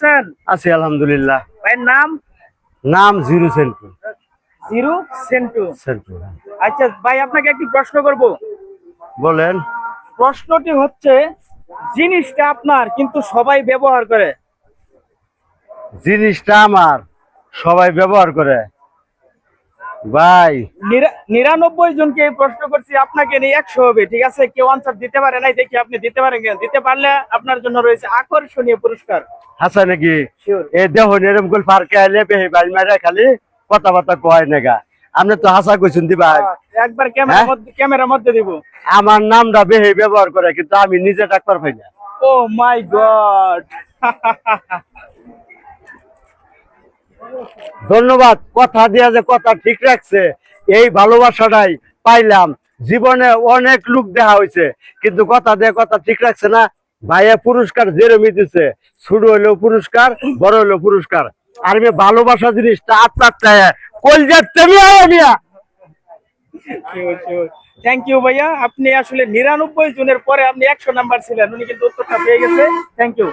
আছেন? আছি আলহামদুলিল্লাহ। ভাইয়ের নাম? নাম জিরু সেন্টু। জিরু সেন্টু। সেন্টু। আচ্ছা ভাই, আপনাকে একটি প্রশ্ন করব। বলেন। প্রশ্নটি হচ্ছে, জিনিসটা আপনার কিন্তু সবাই ব্যবহার করে। জিনিসটা আমার, সবাই ব্যবহার করে। ভাই 99 জনকে এই প্রশ্ন করছি, আপনাকে নিয়ে 100 হবে। ঠিক আছে, কেউ আনসার দিতে পারে নাই, দেখি আপনি দিতে পারেন কিনা। দিতে পারলে আপনার জন্য রয়েছে আকর্ষণীয় পুরস্কার। হাসা নাকি? শিওর। এ দেখো এরকম করে পার্কে আইলে বেহে বাড়ি মারা খালি কথাবার্তা কয় নেগা। আপনি তো হাসা কইছেন দি ভাই। একবার হ্যাঁ? ক্যামেরার মধ্যে দিব। আমার নামটা বেহে ব্যবহার করে, কিন্তু আমি নিজে ডাক্তার পাই না। ও মাই গড। ধন্যবাদ। কথা দিয়া যে কথা ঠিক রাখছে, এই ভালোবাসাটাই পাইলাম। জীবনে অনেক লোক দেখা হয়েছে, কিন্তু কথা দিয়ে কথা ঠিক রাখছে না। ভাইয়া পুরস্কার যেরমি দিচ্ছে, ছোট হইলেও পুরস্কার, বড় হইলেও পুরস্কার। আর আমি ভালোবাসা জিনিসটা আত্মাটা কল যাচ্ছে মিয়া। থ্যাংক ইউ ভাইয়া, আপনি আসলে 99 জনের পরে আপনি 100 নাম্বার ছিলেন, উনি কিন্তু উত্তরটা পেয়ে গেছে। Thank you.